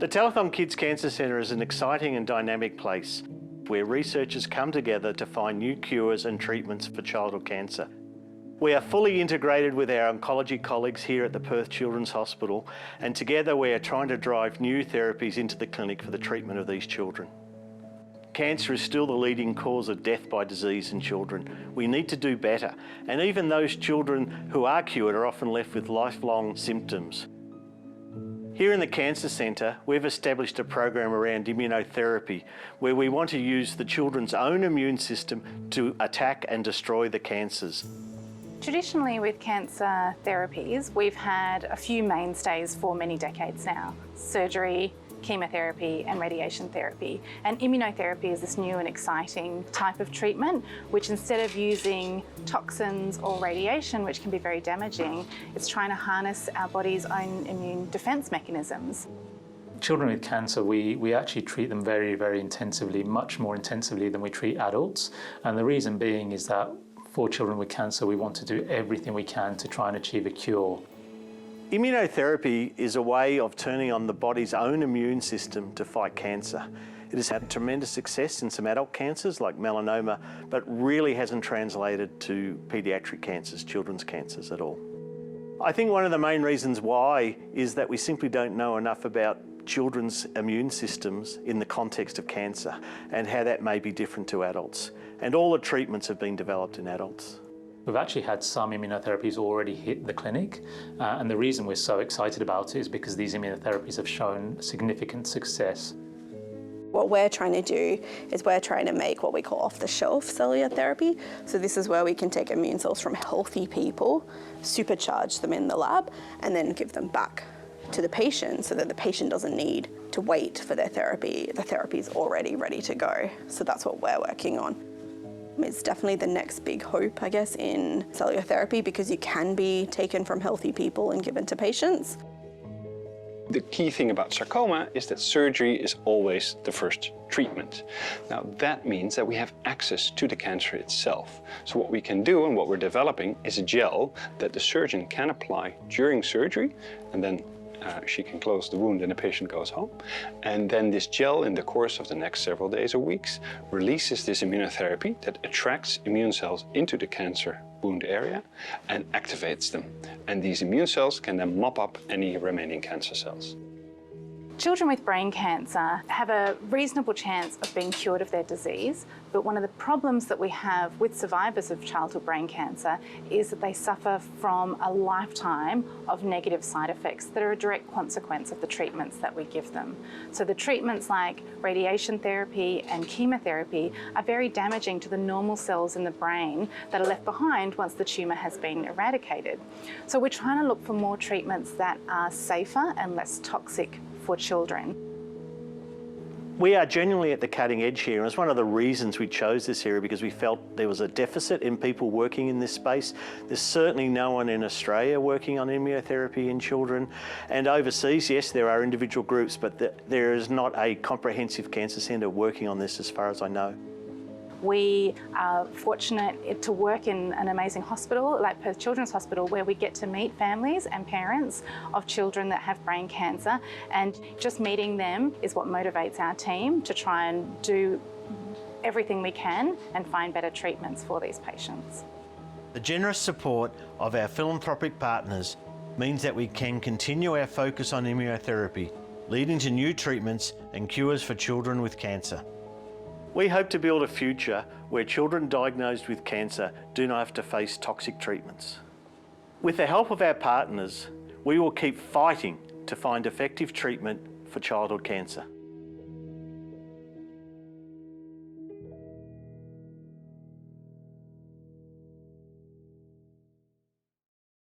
The Telethon Kids Cancer Centre is an exciting and dynamic place where researchers come together to find new cures and treatments for childhood cancer. We are fully integrated with our oncology colleagues here at the Perth Children's Hospital, and together we are trying to drive new therapies into the clinic for the treatment of these children. Cancer is still the leading cause of death by disease in children. We need to do better, and even those children who are cured are often left with lifelong symptoms. Here in the Cancer Centre, we've established a program around immunotherapy, where we want to use the children's own immune system to attack and destroy the cancers. Traditionally with cancer therapies, we've had a few mainstays for many decades now: surgery, chemotherapy and radiation therapy. And immunotherapy is this new and exciting type of treatment, which instead of using toxins or radiation, which can be very damaging, it's trying to harness our body's own immune defense mechanisms. Children with cancer, we actually treat them very, very intensively, much more intensively than we treat adults. And the reason being is that for children with cancer, we want to do everything we can to try and achieve a cure. Immunotherapy is a way of turning on the body's own immune system to fight cancer. It has had tremendous success in some adult cancers like melanoma, but really hasn't translated to paediatric cancers, children's cancers at all. I think one of the main reasons why is that we simply don't know enough about children's immune systems in the context of cancer and how that may be different to adults. And all the treatments have been developed in adults. We've actually had some immunotherapies already hit the clinic, and the reason we're so excited about it is because these immunotherapies have shown significant success. What we're trying to do is we're trying to make what we call off-the-shelf cellular therapy. So this is where we can take immune cells from healthy people, supercharge them in the lab, and then give them back to the patient so that the patient doesn't need to wait for their therapy. The therapy is already ready to go. So that's what we're working on. It's definitely the next big hope, I guess, in cellular therapy, because you can be taken from healthy people and given to patients. The key thing about sarcoma is that surgery is always the first treatment. Now that means that we have access to the cancer itself. So what we can do and what we're developing is a gel that the surgeon can apply during surgery, and then she can close the wound and the patient goes home. And then this gel, in the course of the next several days or weeks, releases this immunotherapy that attracts immune cells into the cancer wound area and activates them. And these immune cells can then mop up any remaining cancer cells. Children with brain cancer have a reasonable chance of being cured of their disease, but one of the problems that we have with survivors of childhood brain cancer is that they suffer from a lifetime of negative side effects that are a direct consequence of the treatments that we give them. So the treatments like radiation therapy and chemotherapy are very damaging to the normal cells in the brain that are left behind once the tumour has been eradicated. So we're trying to look for more treatments that are safer and less toxic for children. We are genuinely at the cutting edge here, and it's one of the reasons we chose this area, because we felt there was a deficit in people working in this space. There's certainly no one in Australia working on immunotherapy in children, and overseas, yes, there are individual groups, but there is not a comprehensive cancer centre working on this as far as I know. We are fortunate to work in an amazing hospital like Perth Children's Hospital, where we get to meet families and parents of children that have brain cancer, and just meeting them is what motivates our team to try and do everything we can and find better treatments for these patients. The generous support of our philanthropic partners means that we can continue our focus on immunotherapy, leading to new treatments and cures for children with cancer. We hope to build a future where children diagnosed with cancer do not have to face toxic treatments. With the help of our partners, we will keep fighting to find effective treatment for childhood cancer.